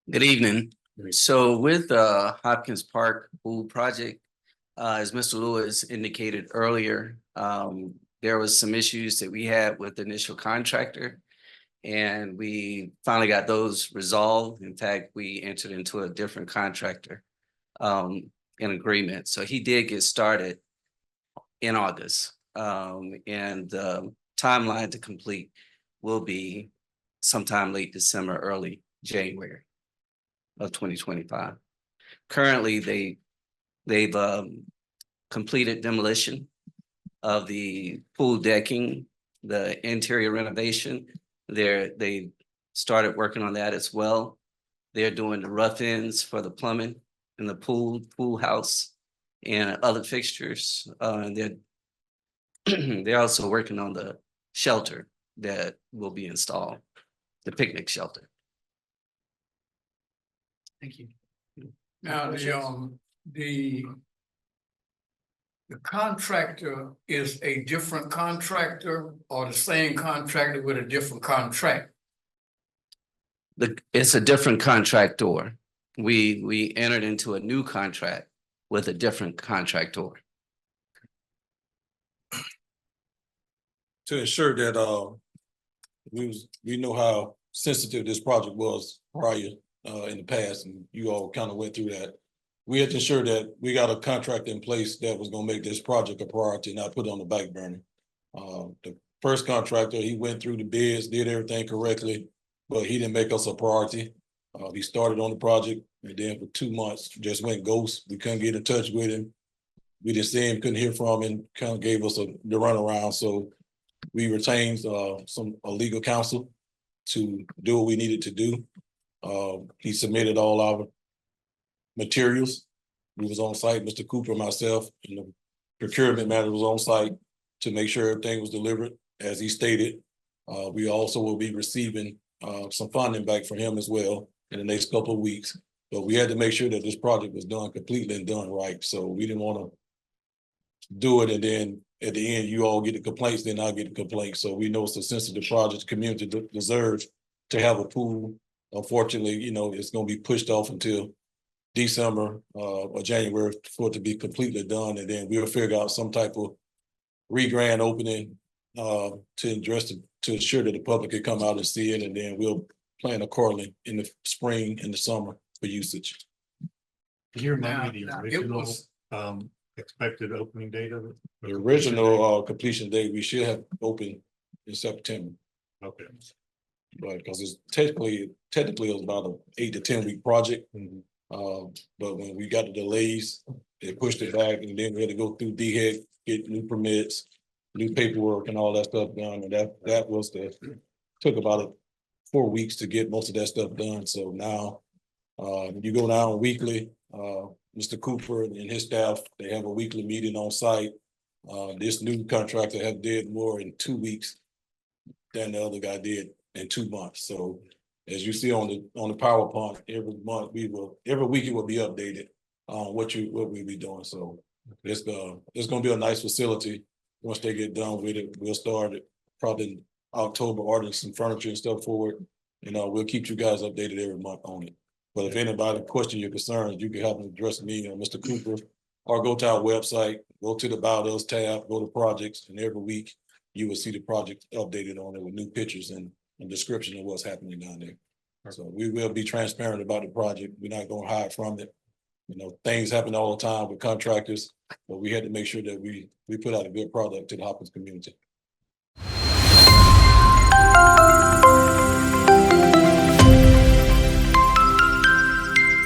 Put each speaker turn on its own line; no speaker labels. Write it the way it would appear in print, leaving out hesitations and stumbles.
Good evening. So with Hopkins Park Pool Project, as Mr. Lewis indicated earlier, there was some issues that we had with the initial contractor. And we finally got those resolved. In fact, we entered into a different contractor in agreement. So he did get started in August. And timeline to complete will be sometime late December, early January of 2025. Currently, they've completed demolition of the pool decking, the interior renovation. They started working on that as well. They're doing the rough ends for the plumbing in the pool house and other fixtures. And they're also working on the shelter that will be installed, the picnic shelter.
Thank you.
Now, the contractor is a different contractor or the same contractor with a different contract?
It's a different contractor. We entered into a new contract with a different contractor.
To ensure that we know how sensitive this project was prior in the past, and you all kind of went through that. We had to ensure that we got a contract in place that was going to make this project a priority, not put it on the back burner. The first contractor, he went through the bids, did everything correctly, but he didn't make us a priority. He started on the project, and then for 2 months just went ghost. We couldn't get in touch with him. We didn't see him, couldn't hear from him. Kind of gave us the runaround. So we retained some legal counsel to do what we needed to do. He submitted all our materials. We was on site, Mr. Cooper, myself, and the procurement manager was on site to make sure everything was delivered as he stated. We also will be receiving some funding back from him as well in the next couple of weeks. But we had to make sure that this project was done completely and done right. So we didn't want to do it and then at the end you all get the complaints, then I get the complaints. So we know it's a sensitive project. The community deserves to have a pool. Unfortunately, it's going to be pushed off until December or January for it to be completely done, and then we'll figure out some type of re-grand opening to ensure that the public can come out and see it, and then we'll plan accordingly in the spring and the summer for usage.
You remind me
Now,
the
it
original
was-
expected opening date of it?
The original completion date we should have opened in September,
Okay.
but because it's technically it was about an 8 to 10 week project.
Mhm.
But when we got the delays, they pushed it back, and then we had to go through DHEC, get new permits, new paperwork and all that stuff done. And that took about 4 weeks to get most of that stuff done. So now you go down weekly, Mr. Cooper and his staff, they have a weekly meeting on site. This new contractor have did more in 2 weeks than the other guy did in 2 months. So as you see on the PowerPoint, every week it will be updated on what we'll be doing. So it's gonna be a nice facility. Once they get done with it, we'll start it probably in October, ordering some furniture and stuff for it. We'll keep you guys updated every month on it. But if anybody question your concerns, you can have them address me or Mr. Cooper, or go to our website, go to the About Us tab, go to projects, and every week you will see the project updated on it with new pictures and description of what's happening down there. So we will be transparent about the project. We're not going to hide from it. Things happen all the time with contractors, but we had to make sure that we put out a good product to the Hopkins community.